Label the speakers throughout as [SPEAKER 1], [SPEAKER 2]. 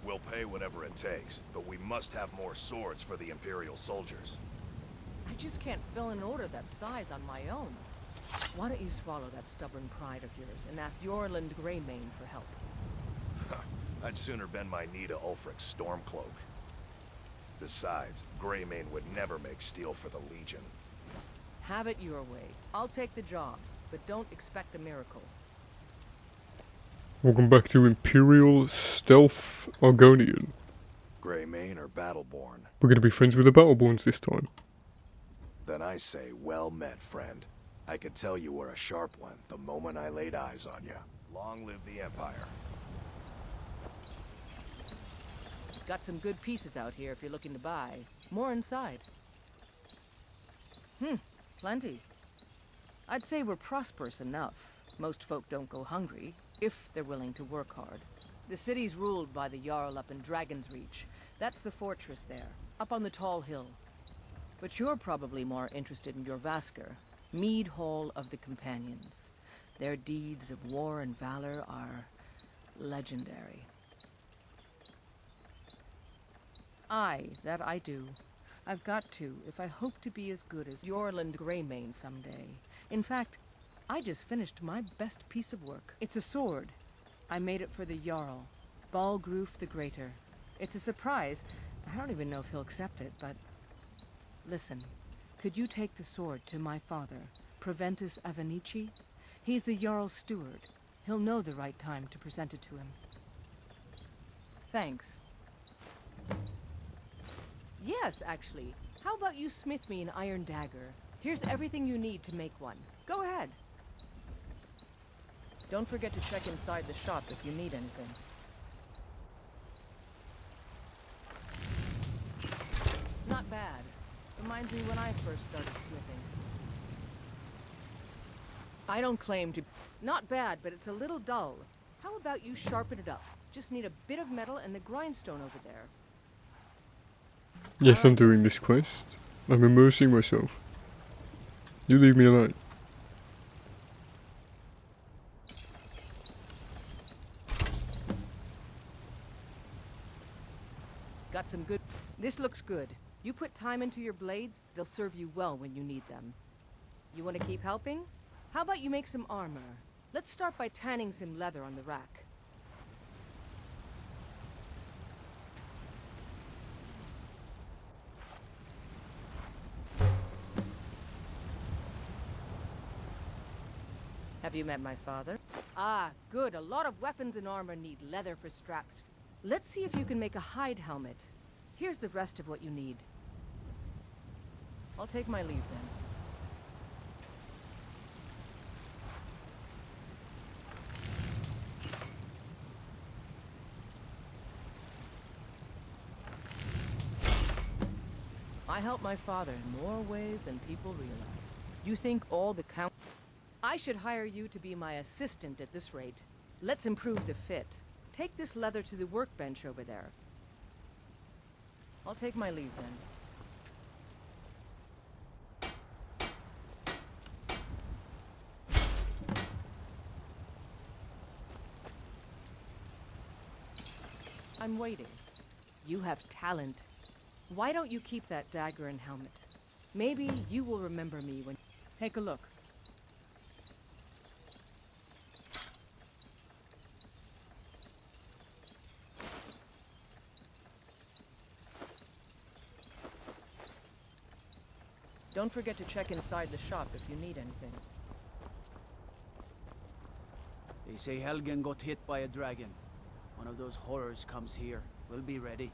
[SPEAKER 1] We'll pay whatever it takes, but we must have more swords for the Imperial soldiers.
[SPEAKER 2] I just can't fill an order that size on my own. Why don't you swallow that stubborn pride of yours and ask Yorland Greymane for help?
[SPEAKER 1] I'd sooner bend my knee to Ulfric's Stormcloak. Besides, Greymane would never make steel for the Legion.
[SPEAKER 2] Have it your way. I'll take the job, but don't expect a miracle.
[SPEAKER 3] Welcome back to Imperial Stealth Argonian.
[SPEAKER 1] Greymane or Battleborn?
[SPEAKER 3] We're going to be friends with the Battleborns this time.
[SPEAKER 1] Then I say, well met, friend. I could tell you were a sharp one the moment I laid eyes on you. Long live the Empire.
[SPEAKER 2] Got some good pieces out here if you're looking to buy. More inside. Plenty. I'd say we're prosperous enough. Most folk don't go hungry, if they're willing to work hard. The city's ruled by the Jarl up in Dragon's Reach. That's the fortress there, up on the tall hill. But you're probably more interested in your Vasker, Mead Hall of the Companions. Their deeds of war and valor are legendary. Aye, that I do. I've got to, if I hope to be as good as Yorland Greymane someday. In fact, I just finished my best piece of work. It's a sword. I made it for the Jarl, Balgruf the Greater. It's a surprise. I don't even know if he'll accept it, but... Listen, could you take the sword to my father, Proventus Avenici? He's the Jarl's steward. He'll know the right time to present it to him. Thanks. Yes, actually. How about you smith me an iron dagger? Here's everything you need to make one. Go ahead. Don't forget to check inside the shop if you need anything. Not bad. Reminds me when I first started smithing. I don't claim to... Not bad, but it's a little dull. How about you sharpen it up? Just need a bit of metal and the grindstone over there.
[SPEAKER 3] Yes, I'm doing this quest. I'm immersing myself. You leave me alone.
[SPEAKER 2] Got some good... This looks good. You put time into your blades, they'll serve you well when you need them. You want to keep helping? How about you make some armor? Let's start by tanning some leather on the rack. Have you met my father? Ah, good. A lot of weapons and armor need leather for straps. Let's see if you can make a hide helmet. Here's the rest of what you need. I'll take my leave then. I help my father in more ways than people realize. You think all the count... I should hire you to be my assistant at this rate. Let's improve the fit. Take this leather to the workbench over there. I'll take my leave then. I'm waiting. You have talent. Why don't you keep that dagger and helmet? Maybe you will remember me when... Take a look. Don't forget to check inside the shop if you need anything.
[SPEAKER 4] They say Helgen got hit by a dragon. One of those horrors comes here. We'll be ready.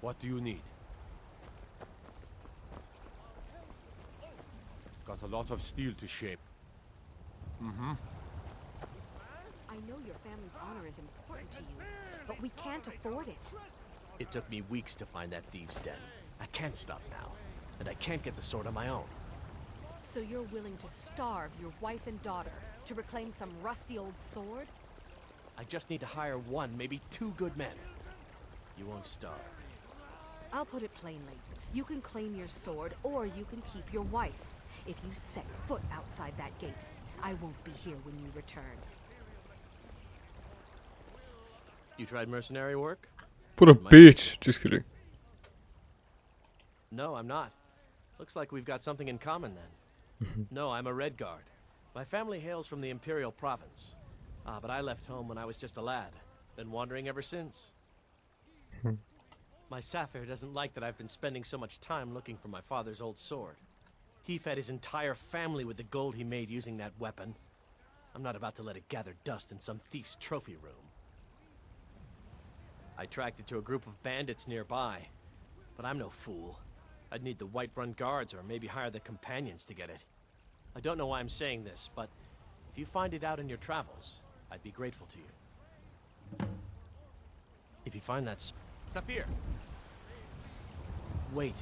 [SPEAKER 5] What do you need? Got a lot of steel to shape.
[SPEAKER 6] I know your family's honor is important to you, but we can't afford it.
[SPEAKER 7] It took me weeks to find that thieves' den. I can't stop now, and I can't get the sword on my own.
[SPEAKER 6] So you're willing to starve your wife and daughter to reclaim some rusty old sword?
[SPEAKER 7] I just need to hire one, maybe 2 good men. You won't starve.
[SPEAKER 6] I'll put it plainly. You can claim your sword, or you can keep your wife. If you set foot outside that gate, I won't be here when you return.
[SPEAKER 7] You tried mercenary work?
[SPEAKER 3] What a bitch. Just kidding.
[SPEAKER 7] No, I'm not. Looks like we've got something in common then. No, I'm a Red Guard. My family hails from the Imperial Province. But I left home when I was just a lad. Been wandering ever since. My Sapphire doesn't like that I've been spending so much time looking for my father's old sword. He fed his entire family with the gold he made using that weapon. I'm not about to let it gather dust in some thief's trophy room. I tracked it to a group of bandits nearby, but I'm no fool. I'd need the Whiterun guards or maybe hire the companions to get it. I don't know why I'm saying this, but if you find it out in your travels, I'd be grateful to you. If you find that Saphir. Wait,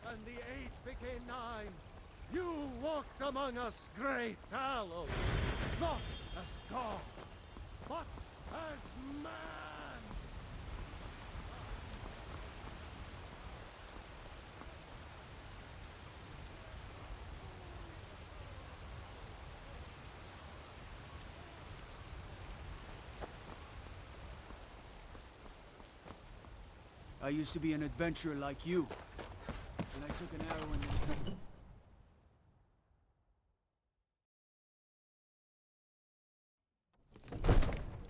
[SPEAKER 5] And the 8 became 9. You walked among us, great Talos, not as God, but as man.
[SPEAKER 4] I used to be an adventurer like you. And I took an arrow in this.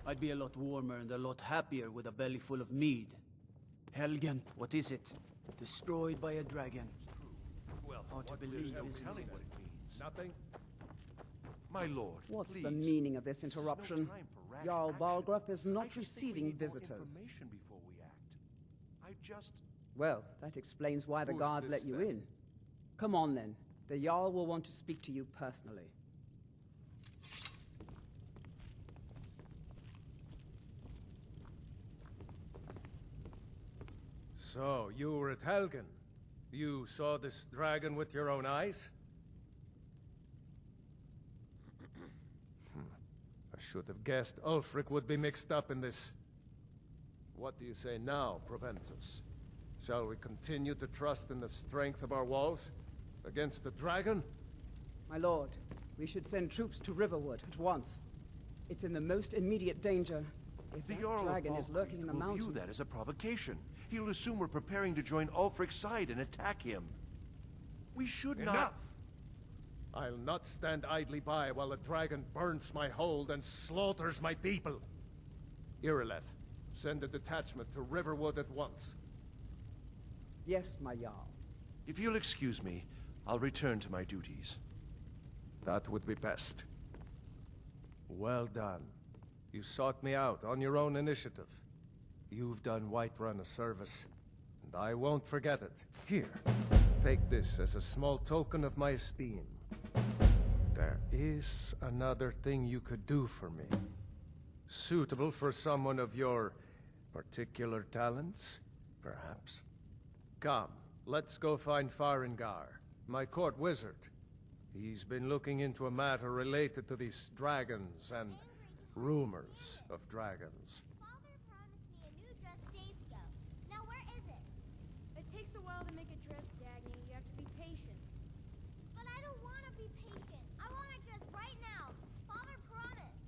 [SPEAKER 4] I'd be a lot warmer and a lot happier with a belly full of mead. Helgen, what is it? Destroyed by a dragon.
[SPEAKER 1] Well,
[SPEAKER 4] Hard to believe, isn't it?
[SPEAKER 1] what it means.
[SPEAKER 5] Nothing?
[SPEAKER 1] My lord,
[SPEAKER 8] What's
[SPEAKER 1] please.
[SPEAKER 8] the meaning of this
[SPEAKER 1] This is no
[SPEAKER 8] interruption?
[SPEAKER 1] time for rash
[SPEAKER 8] Jarl
[SPEAKER 1] action.
[SPEAKER 8] Balgrup is
[SPEAKER 1] I
[SPEAKER 8] not
[SPEAKER 1] just think we
[SPEAKER 8] receiving
[SPEAKER 1] need more
[SPEAKER 8] visitors.
[SPEAKER 1] information before we act. I just...
[SPEAKER 8] Well, that explains why the
[SPEAKER 5] Who's
[SPEAKER 8] guards
[SPEAKER 5] this
[SPEAKER 8] let you
[SPEAKER 5] then?
[SPEAKER 8] in. Come on then. The Jarl will want to speak to you personally.
[SPEAKER 5] So, you were at Helgen. You saw this dragon with your own eyes? I should have guessed Ulfric would be mixed up in this. What do you say now, Proventus? Shall we continue to trust in the strength of our walls against the dragon?
[SPEAKER 8] My lord, we should send troops to Riverwood at once. It's in the most immediate danger. If
[SPEAKER 1] The
[SPEAKER 8] that
[SPEAKER 1] Jarl of
[SPEAKER 8] dragon is lurking in the
[SPEAKER 1] will
[SPEAKER 8] mountains...
[SPEAKER 1] view that as a provocation. He'll assume we're preparing to join Ulfric's side and attack him. We should not...
[SPEAKER 5] Enough! I'll not stand idly by while the dragon burns my hold and slaughters my people. Irileth, send a detachment to Riverwood at once.
[SPEAKER 8] Yes, my Jarl.
[SPEAKER 1] If you'll excuse me, I'll return to my duties.
[SPEAKER 5] That would be best. Well done. You sought me out on your own initiative. You've done Whiterun a service, and I won't forget it. Here, take this as a small token of my esteem. There is another thing you could do for me. Suitable for someone of your particular talents, perhaps. Come, let's go find Farengar, my court wizard. He's been looking into a matter related to these dragons and rumors of dragons.
[SPEAKER 9] Father promised me a new dress days ago. Now where is it?
[SPEAKER 10] It takes a while to make a dress, Dagny. You have to be patient.
[SPEAKER 9] But I don't want to be patient. I want my dress right now. Father promised.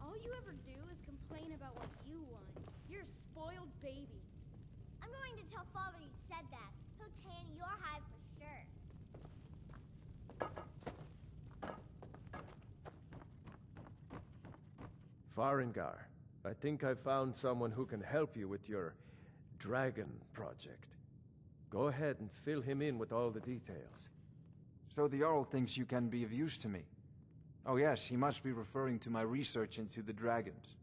[SPEAKER 10] All you ever do is complain about what you want. You're a spoiled baby.
[SPEAKER 9] I'm going to tell Father you said that. He'll tan your hide for sure.
[SPEAKER 5] Farengar, I think I found someone who can help you with your dragon project. Go ahead and fill him in with all the details.
[SPEAKER 11] So the Jarl thinks you can be of use to me. Oh yes, he must be referring to my research into the dragons.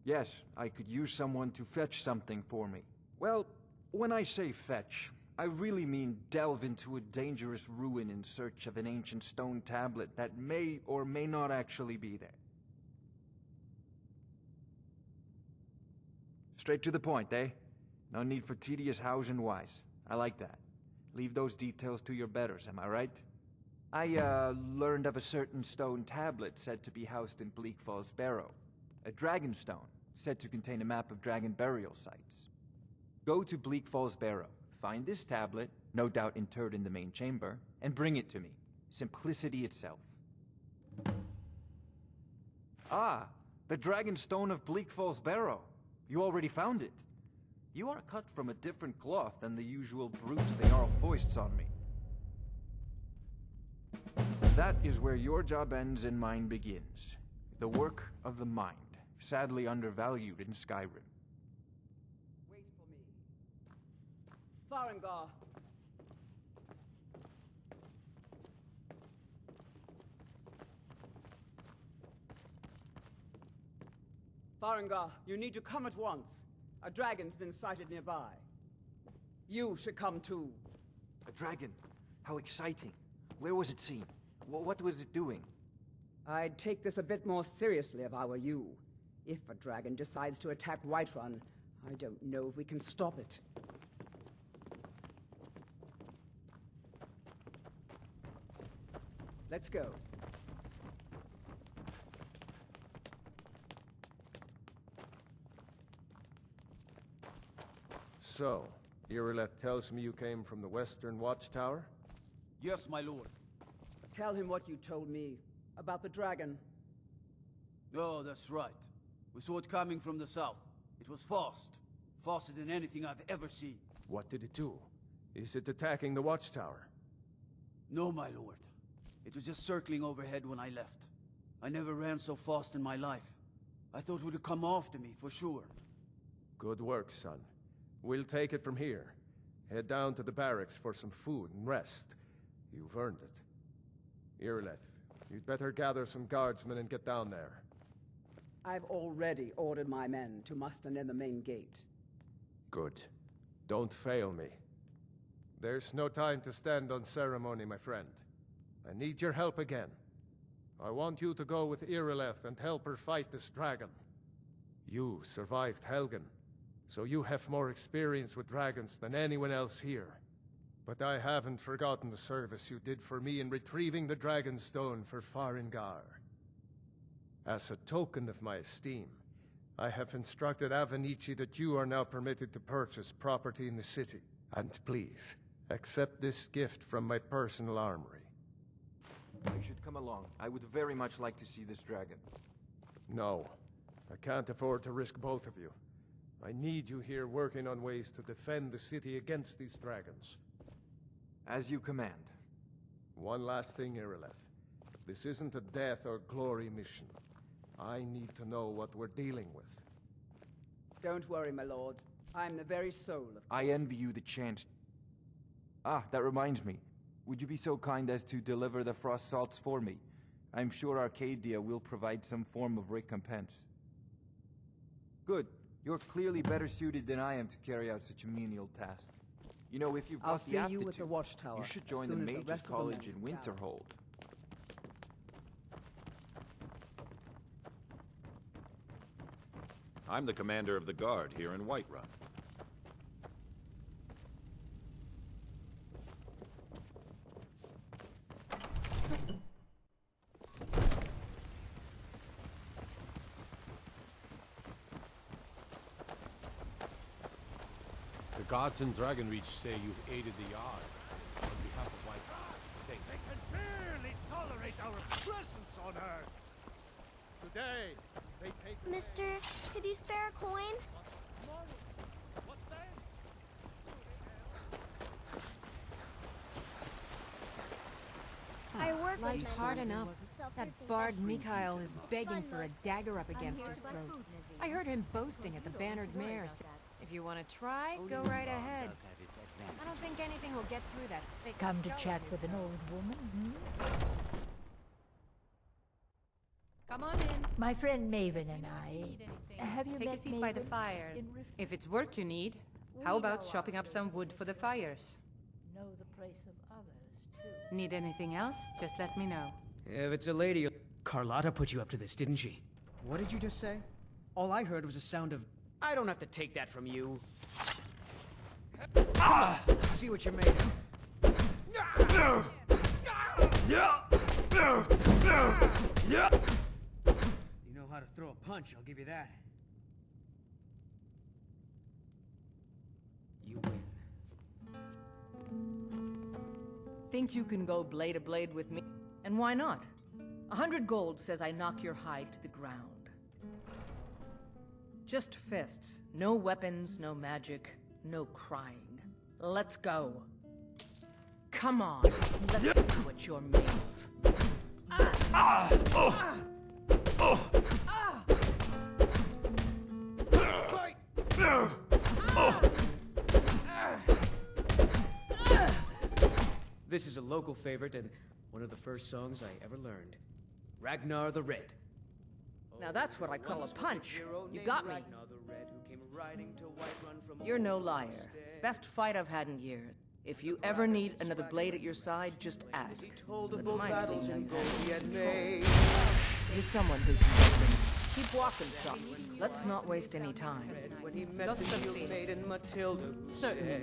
[SPEAKER 11] Yes, I could use someone to fetch something for me. Well, when I say fetch, I really mean delve into a dangerous ruin in search of an ancient stone tablet that may or may not actually be there. Straight to the point, eh? No need for tedious hows and whys. I like that. Leave those details to your betters, am I right? I, learned of a certain stone tablet said to be housed in Bleak Falls Barrow. A dragon stone, said to contain a map of dragon burial sites. Go to Bleak Falls Barrow, find this tablet, no doubt interred in the main chamber, and bring it to me. Simplicity itself. Ah, the dragon stone of Bleak Falls Barrow. You already found it. You are cut from a different cloth than the usual brutes the Jarl foists on me. That is where your job ends and mine begins. The work of the mind, sadly undervalued in Skyrim.
[SPEAKER 8] Wait for me. Farengar. Farengar, you need to come at once. A dragon's been sighted nearby. You should come too.
[SPEAKER 11] A dragon? How exciting. Where was it seen? What was it doing?
[SPEAKER 8] I'd take this a bit more seriously if I were you. If a dragon decides to attack Whiterun, I don't know if we can stop it. Let's go.
[SPEAKER 5] So, Irileth tells me you came from the Western Watchtower?
[SPEAKER 4] Yes, my lord.
[SPEAKER 8] Tell him what you told me about the dragon.
[SPEAKER 4] Oh, that's right. We saw it coming from the south. It was fast. Faster than anything I've ever seen.
[SPEAKER 5] What did it do? Is it attacking the Watchtower?
[SPEAKER 4] No, my lord. It was just circling overhead when I left. I never ran so fast in my life. I thought it would come after me, for sure.
[SPEAKER 5] Good work, son. We'll take it from here. Head down to the barracks for some food and rest. You've earned it. Irileth, you'd better gather some guardsmen and get down there.
[SPEAKER 8] I've already ordered my men to muster near the main gate.
[SPEAKER 5] Good. Don't fail me. There's no time to stand on ceremony, my friend. I need your help again. I want you to go with Irileth and help her fight this dragon. You survived Helgen, so you have more experience with dragons than anyone else here. But I haven't forgotten the service you did for me in retrieving the Dragon Stone for Farengar. As a token of my esteem, I have instructed Avenici that you are now permitted to purchase property in the city. And please, accept this gift from my personal armory.
[SPEAKER 11] You should come along. I would very much like to see this dragon.
[SPEAKER 5] No, I can't afford to risk both of you. I need you here working on ways to defend the city against these dragons.
[SPEAKER 11] As you command.
[SPEAKER 5] One last thing, Irileth. This isn't a death or glory mission. I need to know what we're dealing with.
[SPEAKER 8] Don't worry, my lord. I'm the very soul of...
[SPEAKER 11] I envy you the chance... Ah, that reminds me. Would you be so kind as to deliver the frost salts for me? I'm sure Arcadia will provide some form of recompense. Good. You're clearly better suited than I am to carry out such a menial task. You know, if you've got
[SPEAKER 8] I'll
[SPEAKER 11] the
[SPEAKER 8] see
[SPEAKER 11] aptitude,
[SPEAKER 8] you at the Watchtower.
[SPEAKER 11] you should join
[SPEAKER 8] as
[SPEAKER 11] the
[SPEAKER 8] soon as
[SPEAKER 11] Mages
[SPEAKER 8] rest of the
[SPEAKER 11] College
[SPEAKER 8] men
[SPEAKER 11] in
[SPEAKER 8] gather.
[SPEAKER 11] Winterhold.
[SPEAKER 12] I'm the commander of the guard here in Whiterun.
[SPEAKER 13] The guards in Dragonreach say you've aided the Yard on behalf of Whiterun. They can barely tolerate our presence on Earth. Today, they take...
[SPEAKER 9] Mister, could you spare a coin?
[SPEAKER 13] What then?
[SPEAKER 9] I work with
[SPEAKER 6] Life's
[SPEAKER 9] men.
[SPEAKER 6] hard enough. That bard Mikhail is begging for a dagger up
[SPEAKER 9] I'm
[SPEAKER 6] against
[SPEAKER 9] here
[SPEAKER 6] his
[SPEAKER 9] for
[SPEAKER 6] throat.
[SPEAKER 9] food.
[SPEAKER 6] I heard him boasting at the Bannered Mare. If you want to try, go right ahead. I don't think anything will get through that thick
[SPEAKER 14] Come to
[SPEAKER 6] skull
[SPEAKER 14] chat
[SPEAKER 6] of
[SPEAKER 14] with
[SPEAKER 6] his,
[SPEAKER 14] an
[SPEAKER 6] though.
[SPEAKER 14] old woman,
[SPEAKER 2] Come on in.
[SPEAKER 14] My friend Maven and I. Have you
[SPEAKER 2] Take a
[SPEAKER 14] met
[SPEAKER 2] seat by the
[SPEAKER 14] Maven
[SPEAKER 2] fire.
[SPEAKER 14] in Rift?
[SPEAKER 2] If it's work you need, how about chopping up some wood for the fires?
[SPEAKER 14] Know the place of others, too.
[SPEAKER 2] Need anything else? Just let me know.
[SPEAKER 15] If it's a lady... Carlotta put you up to this, didn't she? What did you just say? All I heard was a sound of... I don't have to take that from you. Let's see what you're made of. You know how to throw a punch, I'll give you that. You win.
[SPEAKER 2] Think you can go blade to blade with me? And why not? 100 gold says I knock your hide to the ground. Just fists. No weapons, no magic, no crying. Let's go. Come on. Let's see what you're made of.
[SPEAKER 15] Fight! This is a local favorite and one of the first songs I ever learned. Ragnar the Red.
[SPEAKER 2] Now that's what I call a punch. You got me. You're no liar. Best fight I've had in years. If you ever need another blade at your side, just ask. But mine seems you're someone who can keep walking, son. Let's not waste any time.
[SPEAKER 15] When he met the shield maiden Matilda
[SPEAKER 2] Certainly.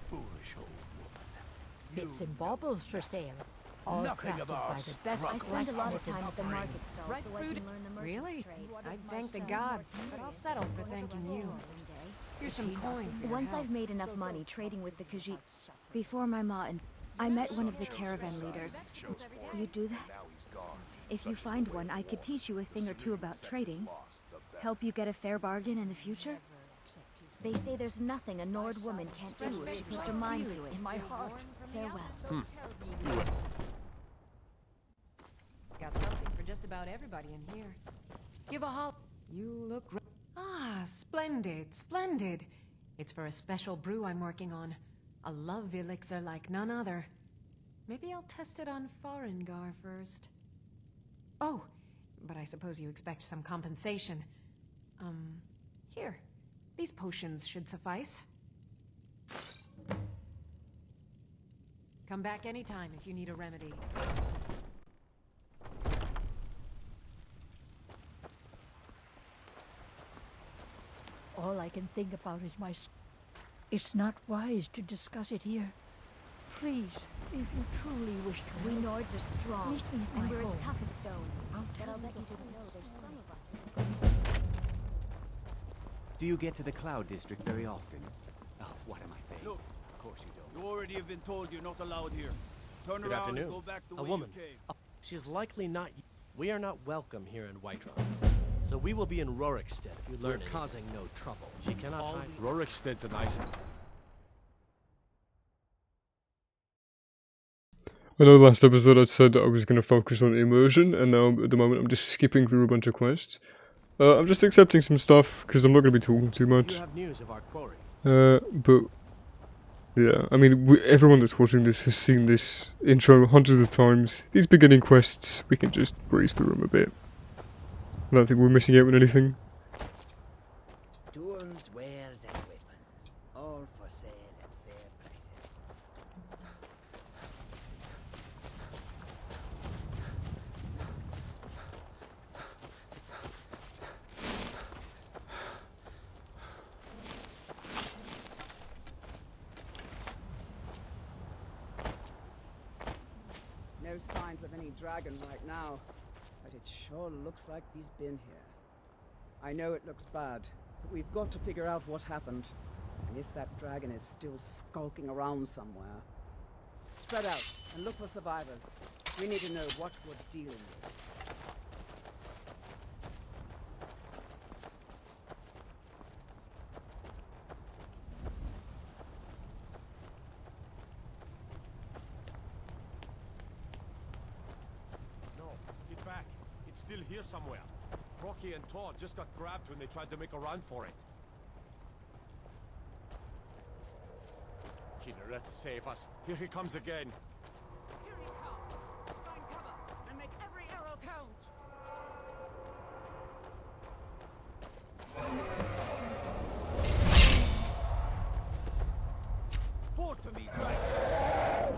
[SPEAKER 13] Foolish old
[SPEAKER 14] Bits and baubles for sale. All
[SPEAKER 13] Nothing
[SPEAKER 14] crafted
[SPEAKER 13] of our
[SPEAKER 14] by the best
[SPEAKER 10] I spend a lot of
[SPEAKER 14] blacksmiths.
[SPEAKER 10] time at the market stall
[SPEAKER 16] Right
[SPEAKER 10] so I
[SPEAKER 16] fruit-
[SPEAKER 10] can learn the merchant's
[SPEAKER 16] Really?
[SPEAKER 10] trade.
[SPEAKER 16] I'd thank the gods, but I'll settle for thanking you. Here's some coin for your
[SPEAKER 10] Once
[SPEAKER 16] help.
[SPEAKER 10] I've made enough money trading with the Khajiit. Before my ma and I met one of the caravan leaders. You do that? If you find one, I could teach you a thing or two about trading. Help you get a fair bargain in the future. They say there's nothing a Nord woman can't do if she puts her mind to it.
[SPEAKER 14] In my heart.
[SPEAKER 10] Farewell.
[SPEAKER 16] Got something for just about everybody in here. Give a hop. You look splendid, splendid. It's for a special brew I'm working on. A love elixir like none other. Maybe I'll test it on Farengar first. Oh, but I suppose you expect some compensation. Here. These potions should suffice. Come back anytime if you need a remedy.
[SPEAKER 14] All I can think about is my... It's not wise to discuss it here. Please, if you truly wish to
[SPEAKER 10] We
[SPEAKER 14] help,
[SPEAKER 10] Nords are strong,
[SPEAKER 14] meet me at
[SPEAKER 10] and
[SPEAKER 14] my
[SPEAKER 10] we're
[SPEAKER 14] home.
[SPEAKER 10] as tough as stone.
[SPEAKER 14] I'll
[SPEAKER 10] But
[SPEAKER 14] tell
[SPEAKER 10] I'll
[SPEAKER 14] you
[SPEAKER 10] bet you
[SPEAKER 14] the
[SPEAKER 10] didn't
[SPEAKER 14] whole
[SPEAKER 10] know there's some
[SPEAKER 14] story.
[SPEAKER 10] of us.
[SPEAKER 15] Do you get to the Cloud District very often? Oh, what am I saying?
[SPEAKER 4] Look,
[SPEAKER 15] Of course you don't.
[SPEAKER 4] you already have been told you're not allowed here. Turn
[SPEAKER 7] Good
[SPEAKER 4] around
[SPEAKER 7] afternoon.
[SPEAKER 4] and go back the
[SPEAKER 7] A
[SPEAKER 4] way
[SPEAKER 7] woman.
[SPEAKER 4] you came.
[SPEAKER 7] She's likely not. We are not welcome here in Whiterun. So we will be in Rorikstead if you learn anything.
[SPEAKER 15] causing no trouble.
[SPEAKER 7] She cannot hide.
[SPEAKER 13] Rorikstead's a nice...
[SPEAKER 3] I know last episode I said I was going to focus on immersion, and now at the moment I'm just skipping through a bunch of quests. I'm just accepting some stuff, because I'm not going to be talking too
[SPEAKER 7] Do
[SPEAKER 3] much.
[SPEAKER 7] you have news of our quarry?
[SPEAKER 3] But... yeah, I mean, everyone that's watching this has seen this intro hundreds of times. These beginning quests, we can just breeze through them a bit. I don't think we're missing out on anything.
[SPEAKER 15] Tools, wares, and weapons. All for sale at fair prices.
[SPEAKER 8] No signs of any dragon right now, but it sure looks like he's been here. I know it looks bad, but we've got to figure out what happened, and if that dragon is still skulking around somewhere. Spread out and look for survivors. We need to know what we're dealing with.
[SPEAKER 13] No, get back. It's still here somewhere. Rocky and Todd just got grabbed when they tried to make a run for it. Kinneret, save us. Here he comes again.
[SPEAKER 8] Here he comes! Find cover and make every arrow count!
[SPEAKER 4] Fall to me, dragon!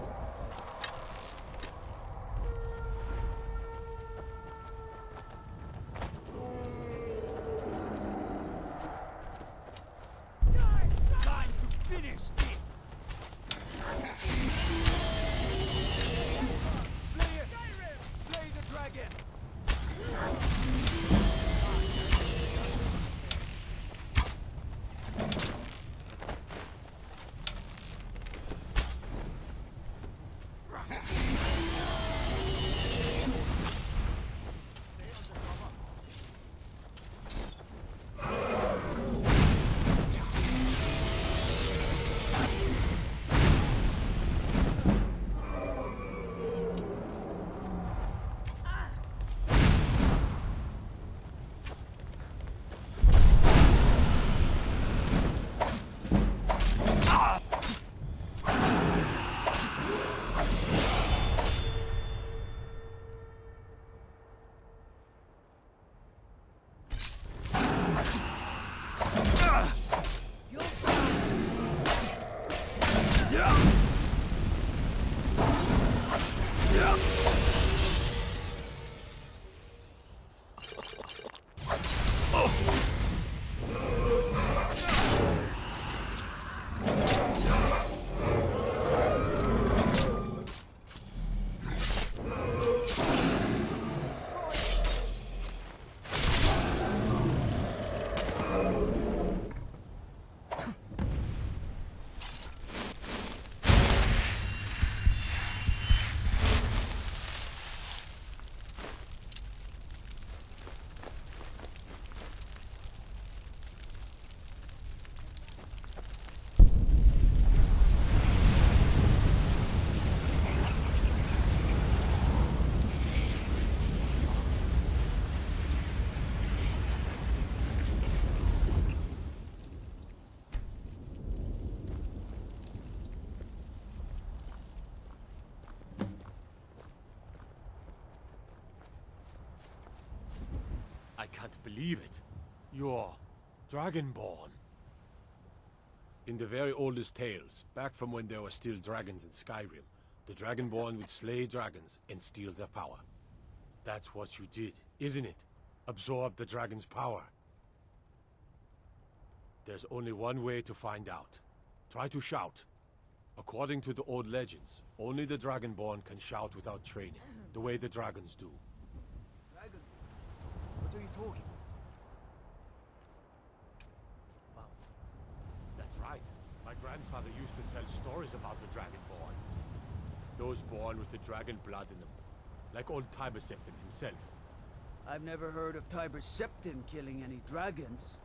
[SPEAKER 13] I can't believe it. You're Dragonborn. In the very oldest tales, back from when there were still dragons in Skyrim, the Dragonborn would slay dragons and steal their power. That's what you did, isn't it? Absorb the dragon's power. There's only one way to find out. Try to shout. According to the old legends, only the Dragonborn can shout without training, the way the dragons do.
[SPEAKER 4] What are you talking about?
[SPEAKER 13] That's right. My grandfather used to tell stories about the Dragonborn. Those born with the dragon blood in them. Like old Tiber Septim himself.
[SPEAKER 4] I've never heard of Tiber Septim killing any dragons.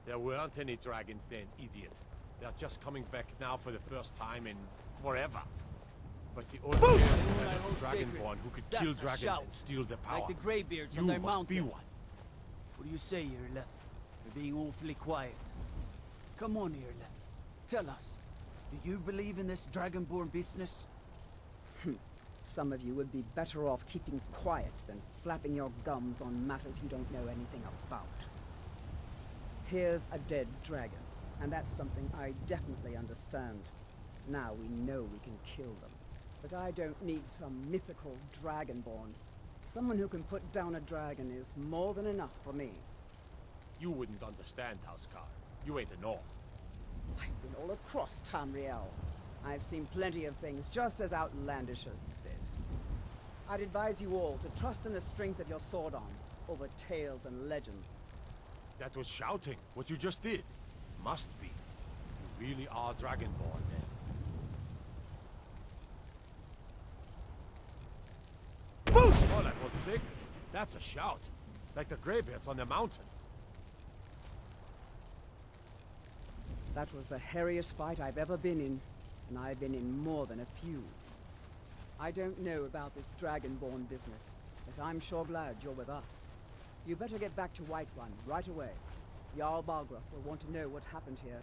[SPEAKER 13] There weren't any dragons then, idiot. They're just coming back now for the first time in forever. But the old players had a Dragonborn who could kill dragons and steal their power.
[SPEAKER 4] Like the Greybeards
[SPEAKER 13] You
[SPEAKER 4] on their
[SPEAKER 13] must
[SPEAKER 4] mountain.
[SPEAKER 13] be one.
[SPEAKER 4] What do you say, Irleth? You're being awfully quiet. Come on, Irleth. Tell us. Do you believe in this Dragonborn business?
[SPEAKER 8] Some of you would be better off keeping quiet than flapping your gums on matters you don't know anything about. Here's a dead dragon, and that's something I definitely understand. Now we know we can kill them. But I don't need some mythical dragonborn. Someone who can put down a dragon is more than enough for me.
[SPEAKER 13] You wouldn't understand, Housecar. You ain't a North.
[SPEAKER 8] I've been all across Tamriel. I've seen plenty of things just as outlandish as this. I'd advise you all to trust in the strength of your sword arm over tales and legends.
[SPEAKER 13] That was shouting, what you just did. Must be. You really are Dragonborn then. Oh, that was sick. That's a shout. Like the Greybeards on the mountain.
[SPEAKER 8] That was the hairiest fight I've ever been in, and I've been in more than a few. I don't know about this Dragonborn business, but I'm sure glad you're with us. You better get back to Whiterun right away. Jarl Balgruuf will want to know what happened here.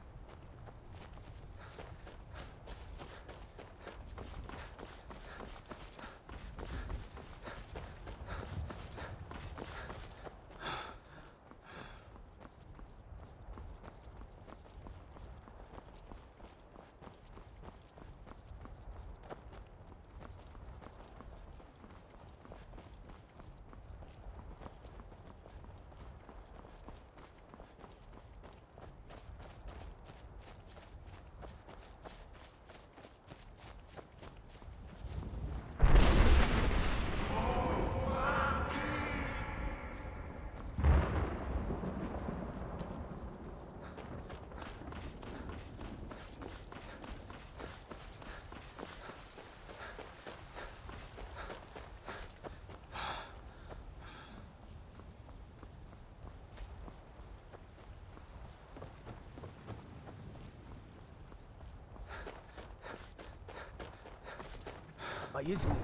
[SPEAKER 4] By Izmir.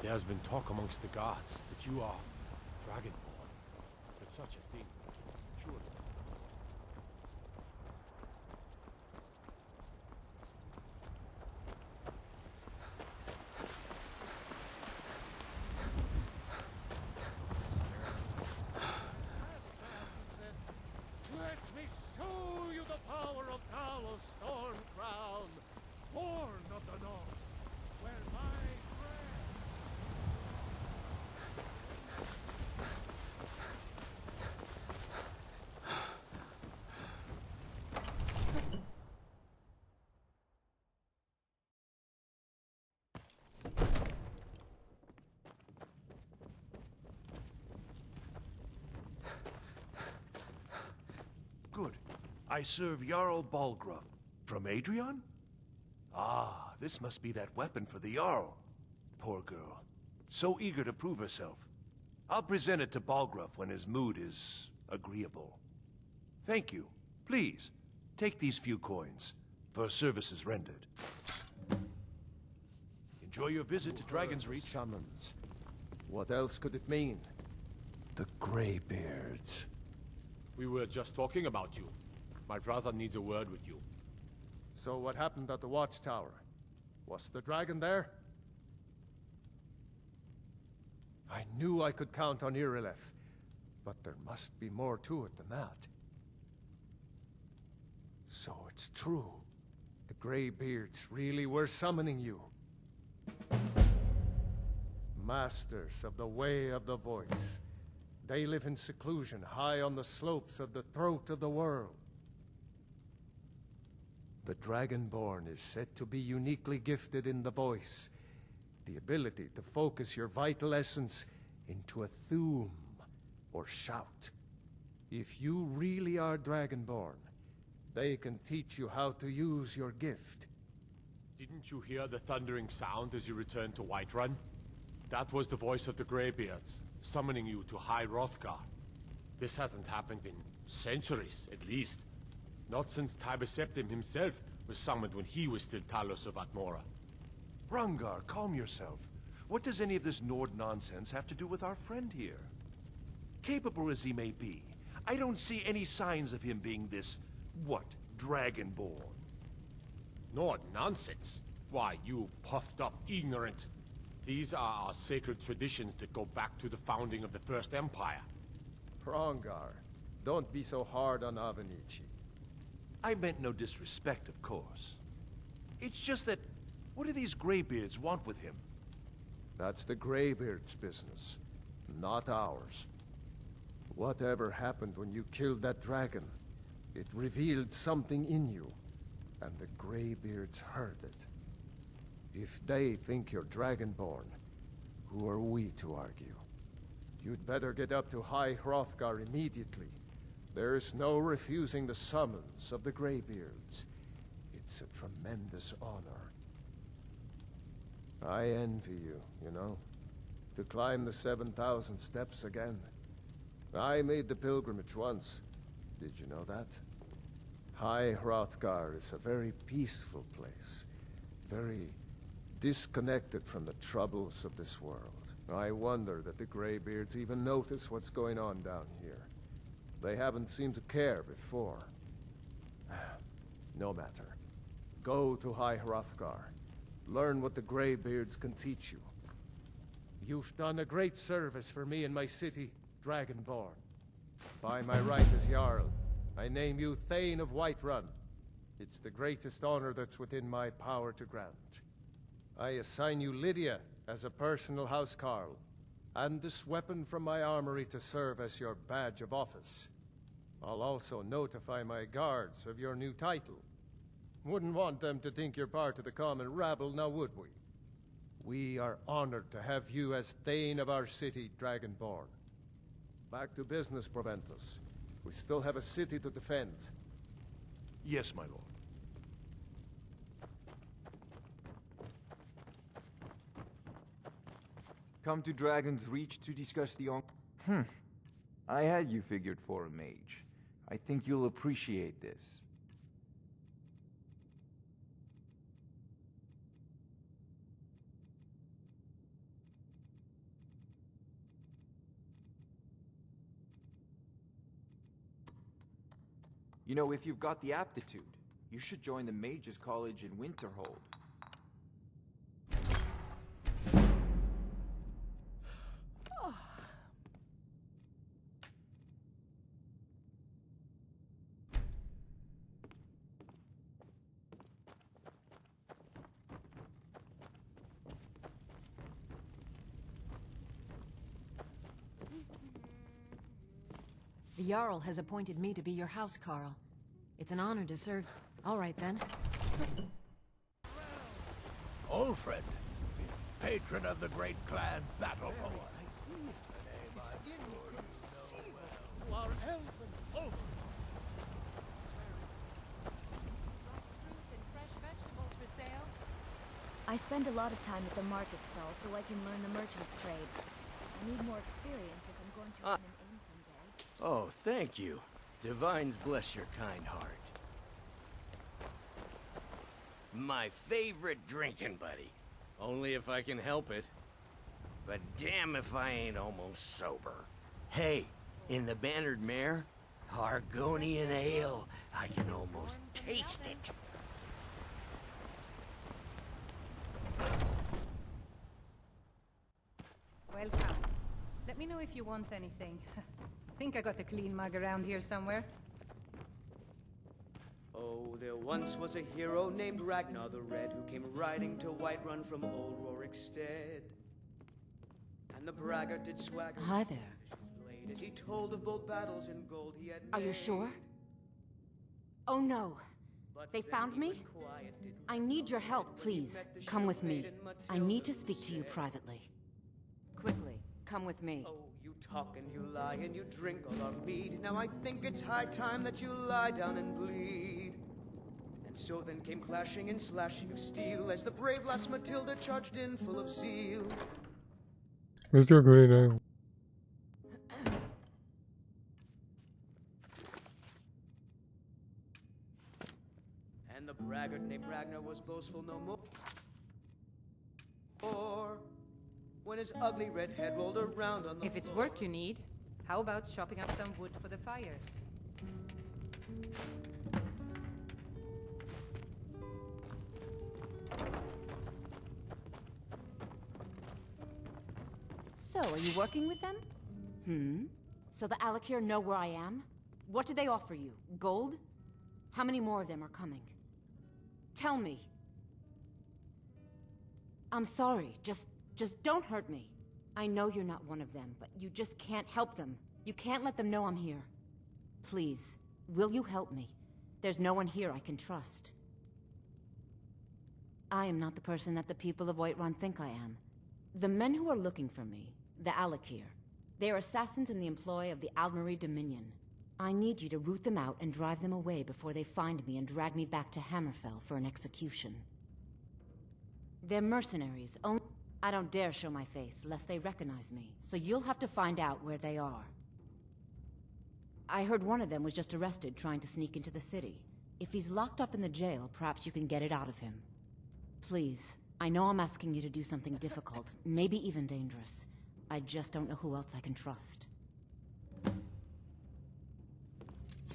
[SPEAKER 13] There's been talk amongst the guards that you are Dragonborn. But such a thing, surely.
[SPEAKER 1] I serve Jarl Balgruf. From Adrian? Ah, this must be that weapon for the Jarl. Poor girl. So eager to prove herself. I'll present it to Balgruf when his mood is agreeable. Thank you. Please, take these few coins for services rendered. Enjoy your visit to Dragon's Reach.
[SPEAKER 5] Summons. What else could it mean? The Greybeards.
[SPEAKER 13] We were just talking about you. My brother needs a word with you.
[SPEAKER 5] So what happened at the watchtower? Was the dragon there? I knew I could count on Irileth, but there must be more to it than that. So it's true. The Greybeards really were summoning you. Masters of the Way of the Voice. They live in seclusion, high on the slopes of the throat of the world. The Dragonborn is said to be uniquely gifted in the voice, the ability to focus your vital essence into a thum, or shout. If you really are Dragonborn, they can teach you how to use your gift.
[SPEAKER 13] Didn't you hear the thundering sound as you returned to Whiterun? That was the voice of the Greybeards, summoning you to High Hrothgar. This hasn't happened in centuries, at least. Not since Tiber Septim himself was summoned when he was still Talos of Atmora.
[SPEAKER 1] Hrongar, calm yourself. What does any of this Nord nonsense have to do with our friend here? Capable as he may be, I don't see any signs of him being this, Dragonborn.
[SPEAKER 13] Nord nonsense? Why, you puffed up ignorant. These are our sacred traditions that go back to the founding of the First Empire.
[SPEAKER 5] Hrongar, don't be so hard on Avenici.
[SPEAKER 1] I meant no disrespect, of course. It's just that, what do these Greybeards want with him?
[SPEAKER 5] That's the Greybeards' business, not ours. Whatever happened when you killed that dragon, it revealed something in you, and the Greybeards heard it. If they think you're Dragonborn, who are we to argue? You'd better get up to High Hrothgar immediately. There's no refusing the summons of the Greybeards. It's a tremendous honor. I envy you, you know, to climb the 7,000 steps again. I made the pilgrimage once. Did you know that? High Hrothgar is a very peaceful place. Very disconnected from the troubles of this world. I wonder that the Greybeards even notice what's going on down here. They haven't seemed to care before. No matter. Go to High Hrothgar. Learn what the Greybeards can teach you. You've done a great service for me and my city, Dragonborn. By my right as Jarl, I name you Thane of Whiterun. It's the greatest honor that's within my power to grant. I assign you Lydia as a personal housecarl, and this weapon from my armory to serve as your badge of office. I'll also notify my guards of your new title. Wouldn't want them to think you're part of the common rabble, now would we? We are honored to have you as Thane of our city, Dragonborn. Back to business, Proventus. We still have a city to defend.
[SPEAKER 1] Yes, my lord.
[SPEAKER 11] Come to Dragon's Reach to discuss the I had you figured for a mage. I think you'll appreciate this. You know, if you've got the aptitude, you should join the Mages College in Winterhold.
[SPEAKER 16] The Jarl has appointed me to be your housecarl. It's an honor to serve. All right, then.
[SPEAKER 17] Ulfred, patron of the great clan Battleborn.
[SPEAKER 10] I spend a lot of time at the market stall so I can learn the merchant's trade. I need more experience if I'm going to run an inn someday.
[SPEAKER 17] Oh, thank you. Divines bless your kind heart. My favorite drinking buddy. Only if I can help it. But damn if I ain't almost sober. Hey, in the Bannered Mare, Argonian ale. I can almost taste it.
[SPEAKER 18] Welcome. Let me know if you want anything. I think I got a clean mug around here somewhere.
[SPEAKER 19] Oh, there once was a hero named Ragnar the Red who came riding to Whiterun from old Rorikstead. And the braggart did swagger.
[SPEAKER 6] Hi there.
[SPEAKER 19] Blade as he told of bold battles in gold he had
[SPEAKER 6] Are you
[SPEAKER 19] made.
[SPEAKER 6] sure? Oh no. They found me? I need your help, please. Come with me. I need to speak to you privately. Quickly, come with me.
[SPEAKER 19] Oh, you talk and you lie and you drink all our mead. Now I think it's high time that you lie down and bleed. And so then came clashing and slashing of steel as the brave lass Matilda charged in full of zeal.
[SPEAKER 3] Where's the Argonian ale?
[SPEAKER 19] And the braggart named Ragnar was boastful no more. Or when his ugly red head rolled around on the
[SPEAKER 18] If it's work you need, how about chopping up some wood for the fires?
[SPEAKER 6] So, are you working with them? So the Alakir know where I am? What do they offer you? Gold? How many more of them are coming? Tell me. I'm sorry, just don't hurt me. I know you're not one of them, but you just can't help them. You can't let them know I'm here. Please, will you help me? There's no one here I can trust. I am not the person that the people of Whiterun think I am. The men who are looking for me, the Alakir, they are assassins in the employ of the Aldmeri Dominion. I need you to root them out and drive them away before they find me and drag me back to Hammerfell for an execution. They're mercenaries. I don't dare show my face, lest they recognize me, so you'll have to find out where they are. I heard one of them was just arrested trying to sneak into the city. If he's locked up in the jail, perhaps you can get it out of him. Please, I know I'm asking you to do something difficult, maybe even dangerous. I just don't know who else I can trust.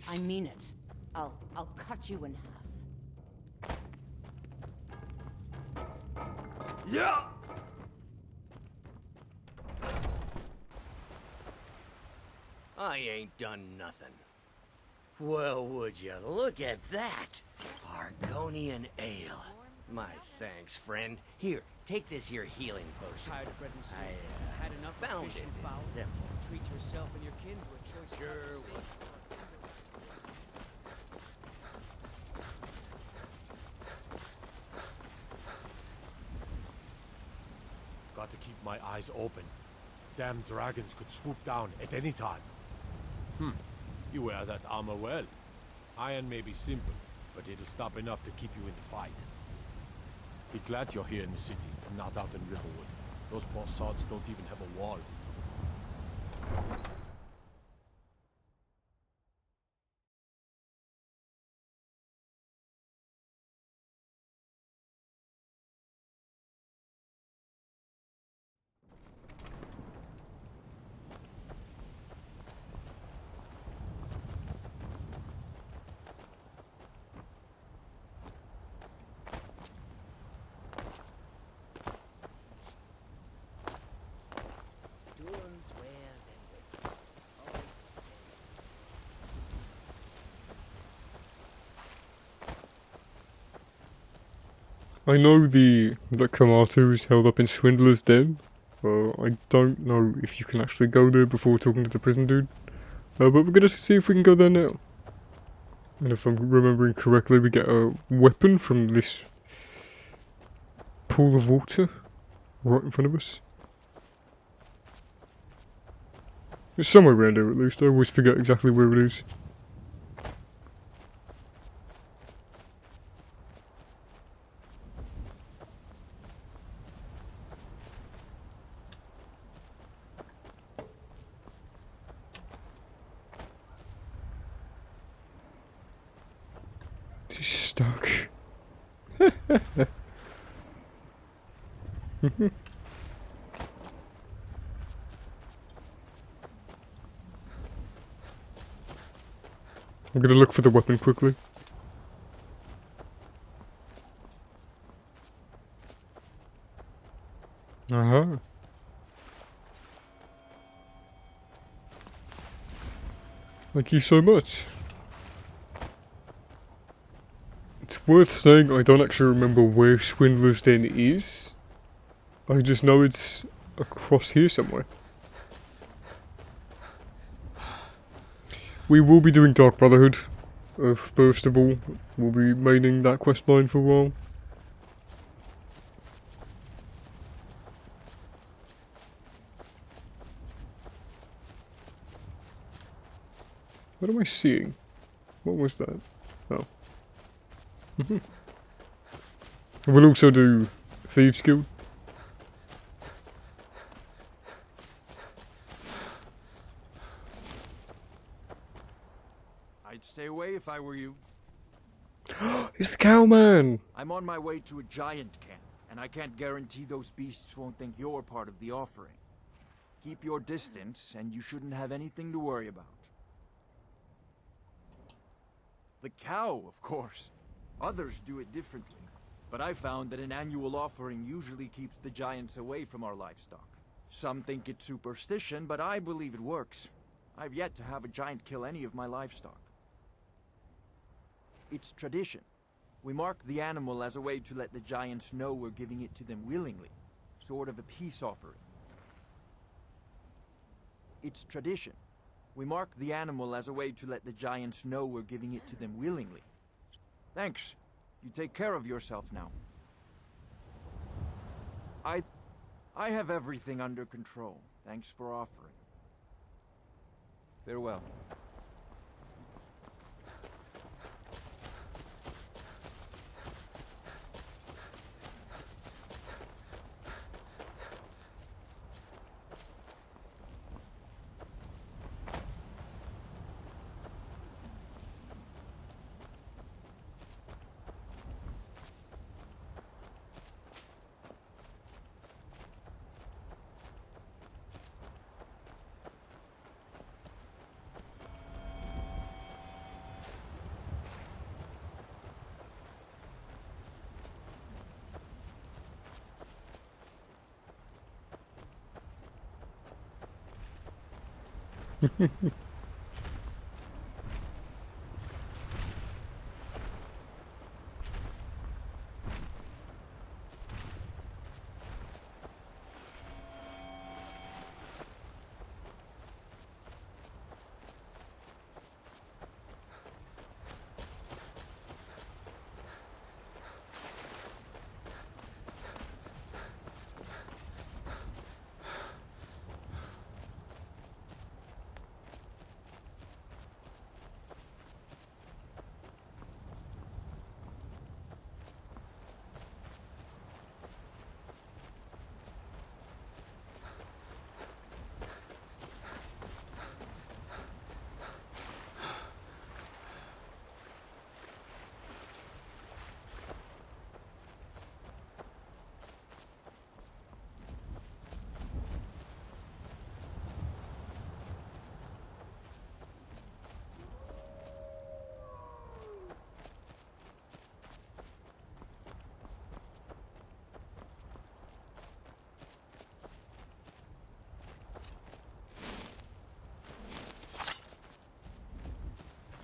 [SPEAKER 6] I mean it. I'll cut you in half.
[SPEAKER 17] Yeah! I ain't done nothing. Well, would you look at that? Argonian ale. My thanks, friend. Here, take this here healing potion.
[SPEAKER 19] Tired of bread and stew.
[SPEAKER 17] I
[SPEAKER 19] Had enough
[SPEAKER 17] found
[SPEAKER 19] of
[SPEAKER 17] it
[SPEAKER 19] fish and
[SPEAKER 17] in
[SPEAKER 19] fowl.
[SPEAKER 17] the temple.
[SPEAKER 19] Treat yourself and your kin to a choice
[SPEAKER 17] Sure
[SPEAKER 19] steak.
[SPEAKER 17] will.
[SPEAKER 13] Got to keep my eyes open. Damn dragons could swoop down at any time. You wear that armor well. Iron may be simple, but it'll stop enough to keep you in the fight. Be glad you're here in the city, and not out in Riverwood. Those poor sods don't even have a wall.
[SPEAKER 3] I know that Kematu is held up in Swindler's Den. I don't know if you can actually go there before talking to the prison dude. But we're gonna see if we can go there now. And if I'm remembering correctly, we get a weapon from this pool of water right in front of us. It's somewhere around here at least. I always forget exactly where it is. livestock. I'm gonna look for the weapon quickly. Uh-huh. Thank you so much. It's worth saying I don't actually remember where Swindler's Den is. I just know it's across here somewhere. We will be doing Dark Brotherhood. First of all, we'll be maining that questline for a while. What am I seeing? What was that? Oh. We'll also do Thieves Guild.
[SPEAKER 11] I'd stay away if I were you.
[SPEAKER 3] It's the Cowman!
[SPEAKER 11] I'm on my way to a giant camp, and I can't guarantee those beasts won't think you're part of the offering. Keep your distance, and you shouldn't have anything to worry about. The cow, of course. Others do it differently, but I found that an annual offering usually keeps the giants away from our livestock. Some think it's superstition, but I believe it works. I've yet to have a giant kill any of my livestock. It's tradition. We mark the animal as a way to let the giants know we're giving it to them willingly. Sort of a peace offering. It's tradition. We mark the animal as a way to let the giants know we're giving it to them willingly. Thanks. You take care of yourself now. I have everything under control. Thanks for offering. Farewell.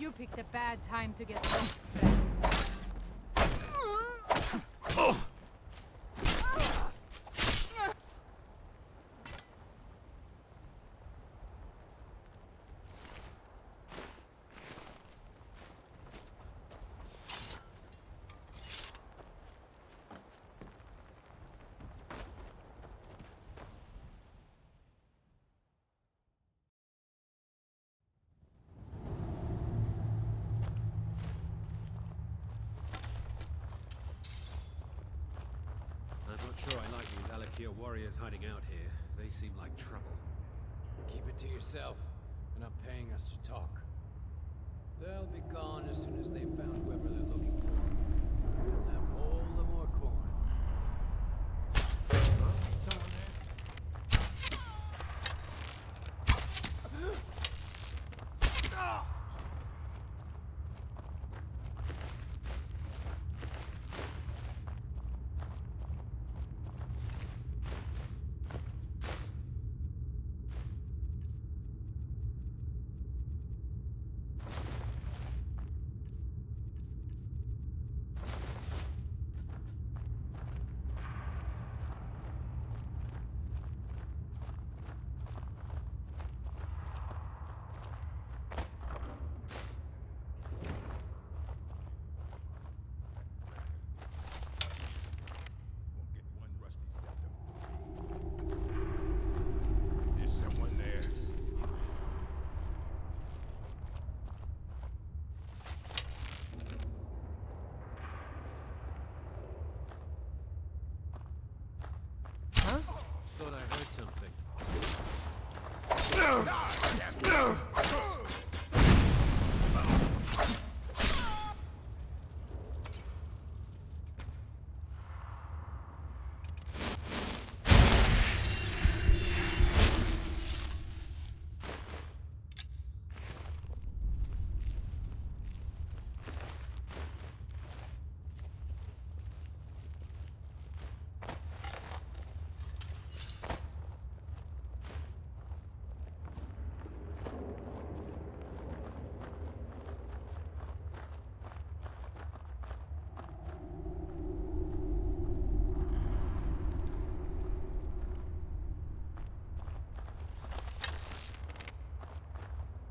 [SPEAKER 18] You picked a bad time to get lost, friend.
[SPEAKER 20] I'm not sure I like these Alakir warriors hiding out here. They seem like trouble.
[SPEAKER 21] Keep it to yourself. They're not paying us to talk. They'll be gone as soon as they've found whoever they're looking for. We'll have all the more corn. Someone there?
[SPEAKER 13] Is someone there?
[SPEAKER 2] Huh?
[SPEAKER 20] Thought I heard something.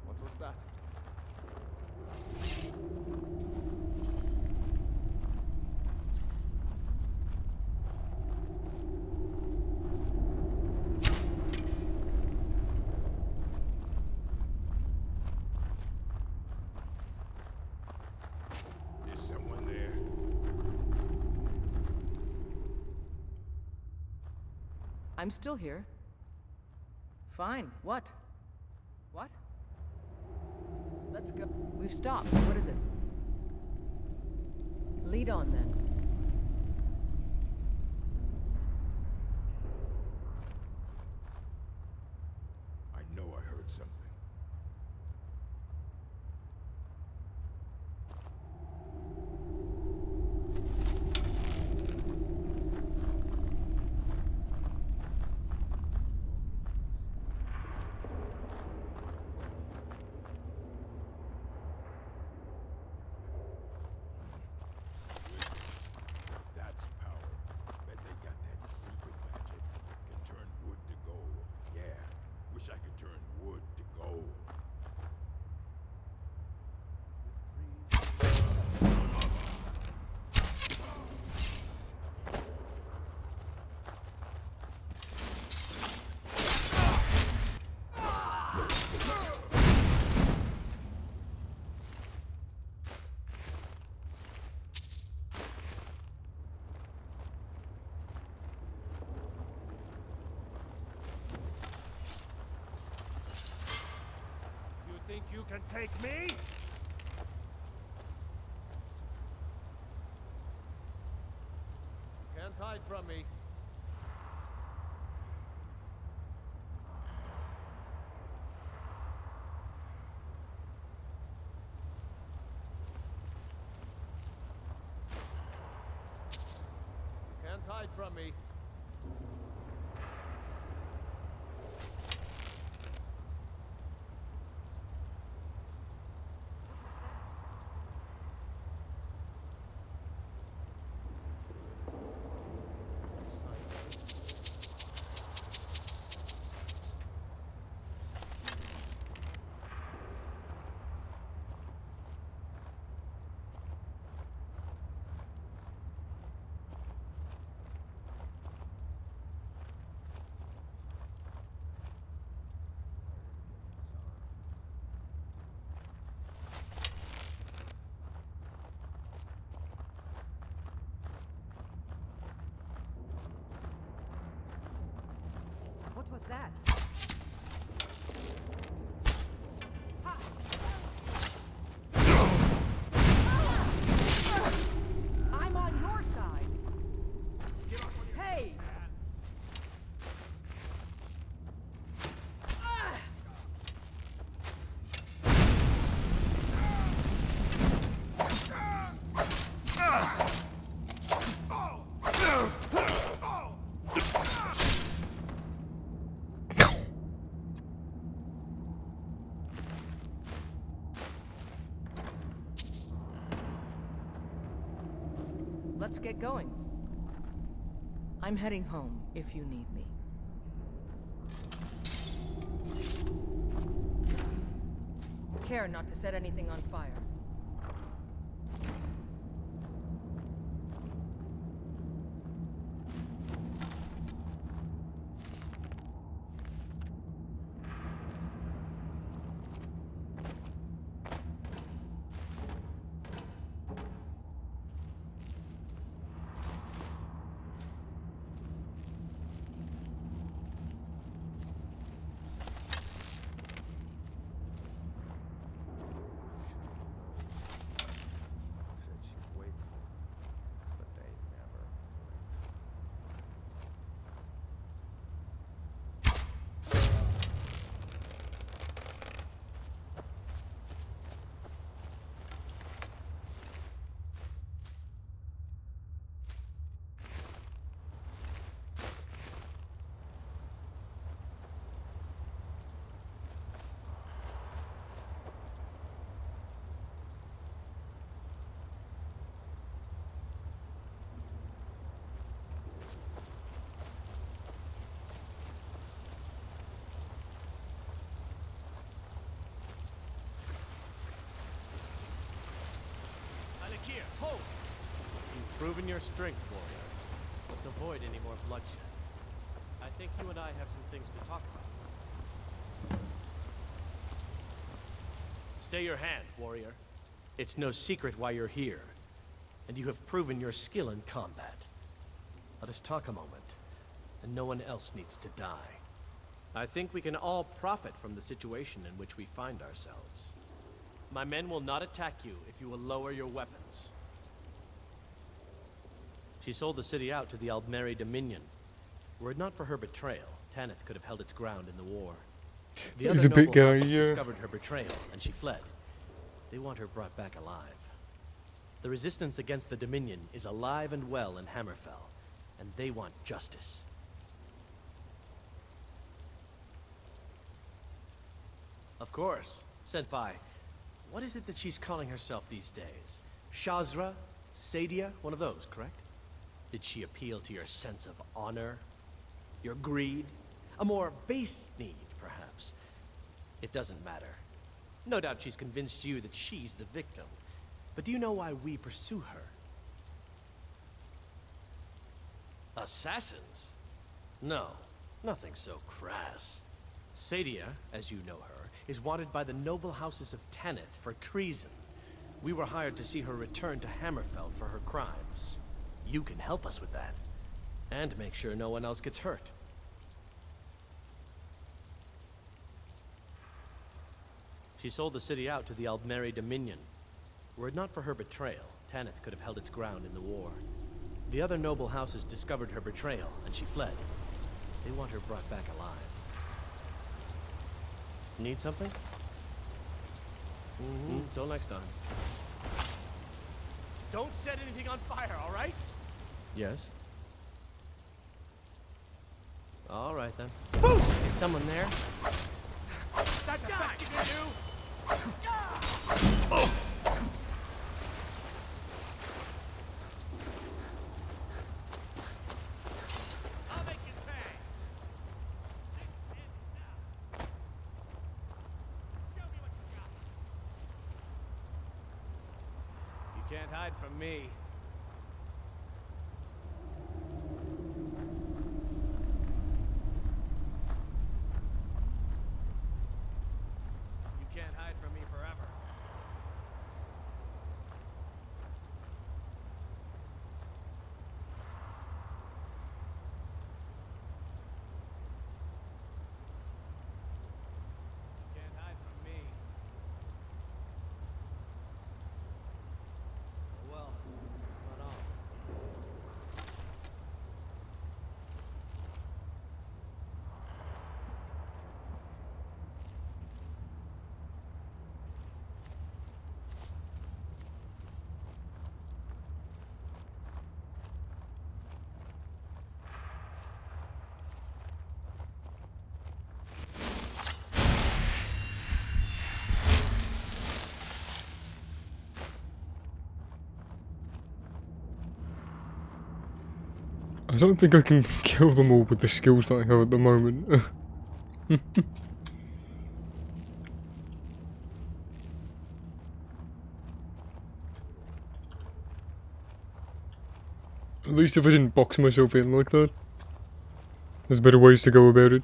[SPEAKER 5] What was that?
[SPEAKER 13] Is someone there?
[SPEAKER 2] I'm still here. Fine. What? What? Let's go. We've stopped. What is it? Lead on then.
[SPEAKER 13] I know I heard something. That's power. Bet they got that secret magic. Can turn wood to gold. Yeah. Wish I could turn wood to gold. You think you can take me?
[SPEAKER 5] Can't hide from me. Can't hide from me.
[SPEAKER 18] What was that?
[SPEAKER 2] I'm on let's get going. I'm heading home if you need me. Care not to set anything on fire.
[SPEAKER 5] Said she'd wait for me, but they never wait.
[SPEAKER 7] Alakir, hold! You've proven your strength, warrior. Let's avoid any more bloodshed. I think you and I have some things to talk about. Stay your hand, warrior. It's no secret why you're here, and you have proven your skill in combat. Let us talk a moment, and no one else needs to die. I think we can all profit from the situation in which we find ourselves. My men will not attack you if you will lower your weapons. She sold the city out to the Aldmeri Dominion. Were it not for her betrayal, Tanith could have held its ground in the war. The
[SPEAKER 3] He's
[SPEAKER 7] other
[SPEAKER 3] a big
[SPEAKER 7] noble
[SPEAKER 3] guy,
[SPEAKER 7] houses
[SPEAKER 3] yeah.
[SPEAKER 7] discovered her betrayal, and she fled. They want her brought back alive. The resistance against the Dominion is alive and well in Hammerfell, and they want justice. Of course, Senpai. What is it that she's calling herself these days? Shazra? Sadia? One of those, correct? Did she appeal to your sense of honor? Your greed? A more base need, perhaps? It doesn't matter. No doubt she's convinced you that she's the victim. But do you know why we pursue her? Assassins? No, nothing so crass. Sadia, as you know her, is wanted by the noble houses of Tanith for treason. We were hired to see her return to Hammerfell for her crimes. You can help us with that. And make sure no one else gets hurt. She sold the city out to the Aldmeri Dominion. Were it not for her betrayal, Tanith could have held its ground in the war. The other noble houses discovered her betrayal, and she fled. They want her brought back alive. Need something? Till next time. Don't set anything on fire, all right? Yes. All right, then. Boosh! Is someone there? That the best you can do! Oh! I'll make you pay! This ends now. Show me what you got. You can't hide from me. You can't hide from me forever. You can't hide from me. Oh, well.
[SPEAKER 3] I don't think I can kill them all with the skills that I have at the moment. At least if I didn't box myself in like that. There's better ways to go about it.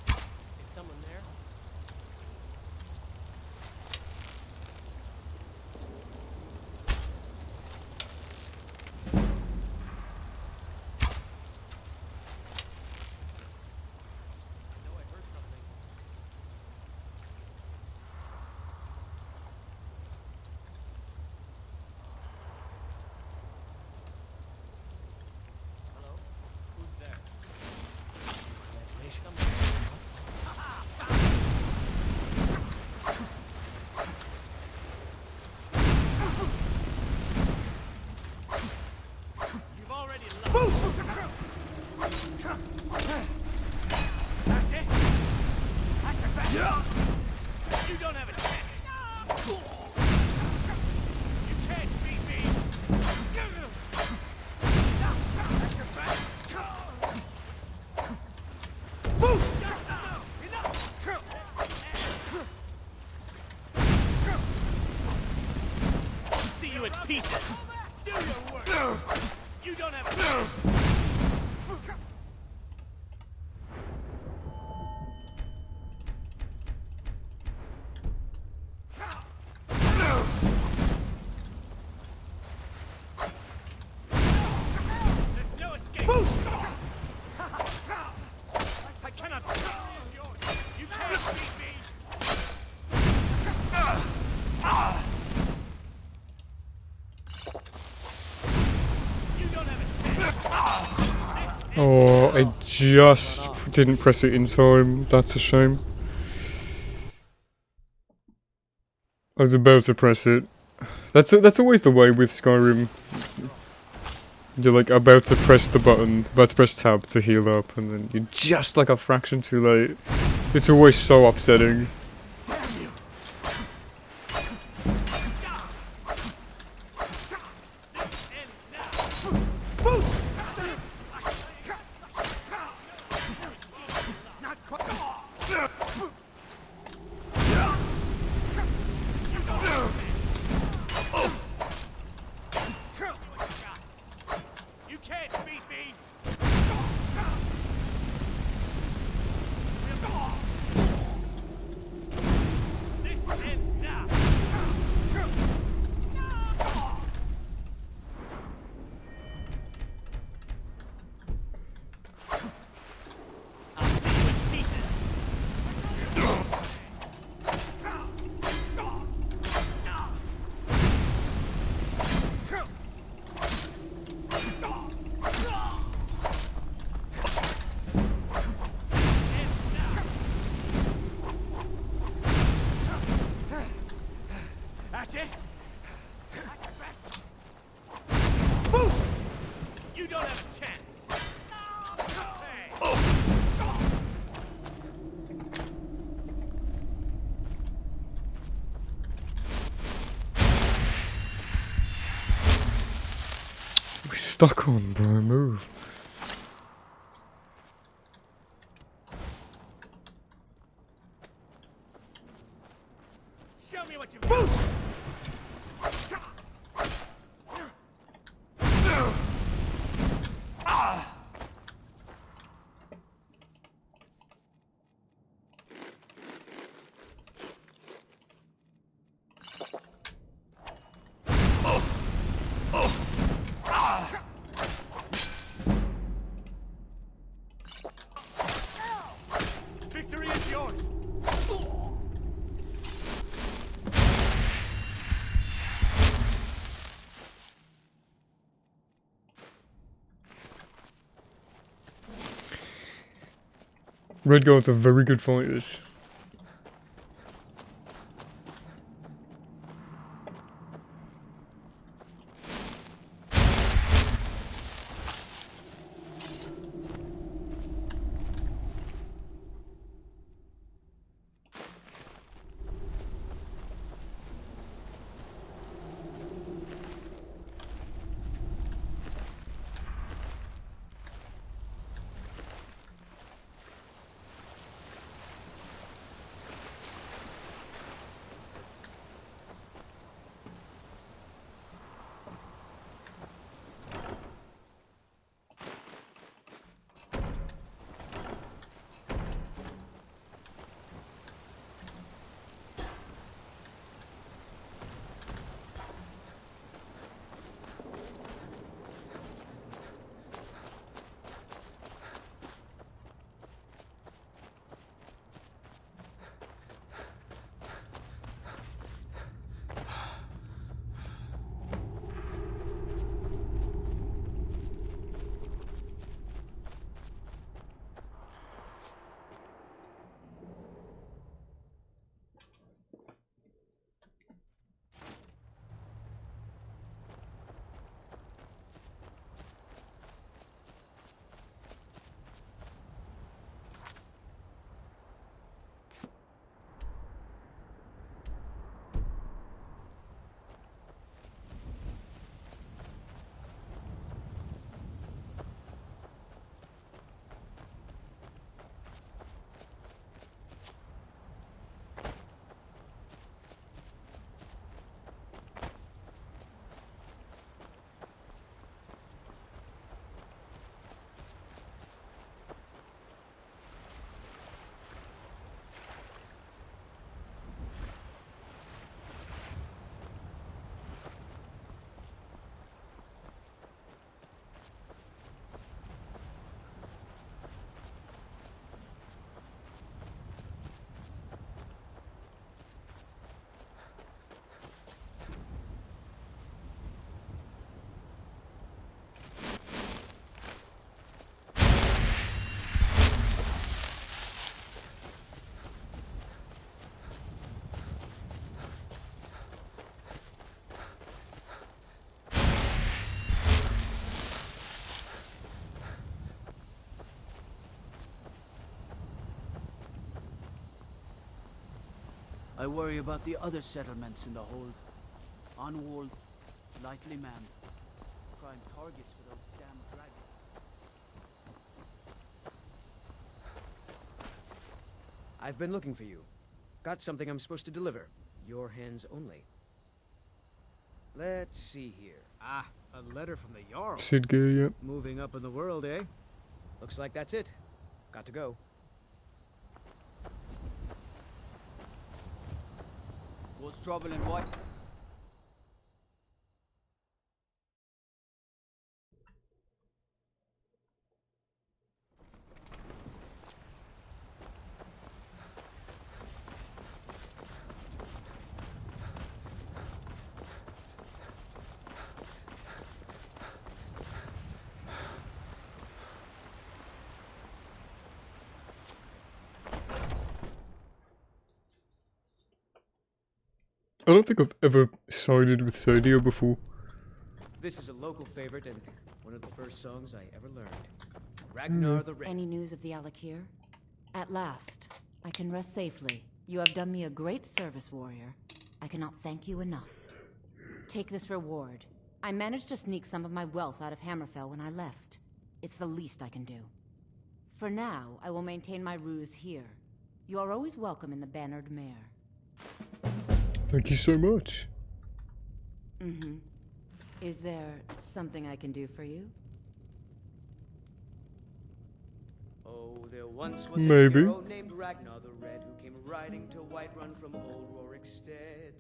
[SPEAKER 7] Is someone there?
[SPEAKER 3] Oh, I just didn't press it in time. That's a shame. I was about to press it. That's always the way with Skyrim. You're like about to press the button, about to press tab to heal up, and then you're just like a fraction too late. It's always so upsetting. Stuck on, bro, move.
[SPEAKER 17] Show me what you got. Victory is yours.
[SPEAKER 3] Red Guards are very good fighters.
[SPEAKER 4] I worry about the other settlements in the hold. Unwalled, lightly manned. Prime targets for those damn dragons.
[SPEAKER 19] I've been looking for you. Got something I'm supposed to deliver. Your hands only. Let's see here.
[SPEAKER 20] Ah, a letter from the Jarl.
[SPEAKER 3] Sid gear, yeah.
[SPEAKER 19] Moving up in the world, eh? Looks like that's it. Got to go.
[SPEAKER 4] What's trouble in White?
[SPEAKER 3] I don't think I've ever sided with Sadia before.
[SPEAKER 19] This is a local favorite and one of the first songs I ever learned. Ragnar the Red.
[SPEAKER 6] Any news of the Alakir? At last, I can rest safely. You have done me a great service, warrior. I cannot thank you enough. Take this reward. I managed to sneak some of my wealth out of Hammerfell when I left. It's the least I can do. For now, I will maintain my ruse here. You are always welcome in the Bannered Mare.
[SPEAKER 3] Thank you so much.
[SPEAKER 6] Mm-hmm. Is there something I can do for you?
[SPEAKER 19] Oh, there once was
[SPEAKER 3] Maybe.
[SPEAKER 19] a hero named Ragnar the Red who came riding to Whiterun from old Rorikstead.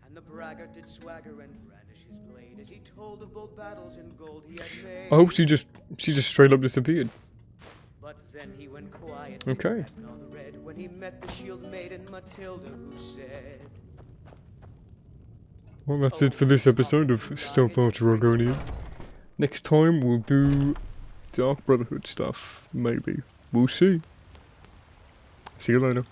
[SPEAKER 19] And the braggart did swagger and brandish his blade as he told of bold battles and gold he had made.
[SPEAKER 3] I hope she just straight up disappeared.
[SPEAKER 19] But then he went quiet.
[SPEAKER 3] Okay.
[SPEAKER 19] Ragnar the Red when he met the shield maiden Matilda who said,
[SPEAKER 3] Well, that's it for this episode of Stealth Archer Argonian. Next time we'll do Dark Brotherhood stuff, maybe. We'll see. See you later.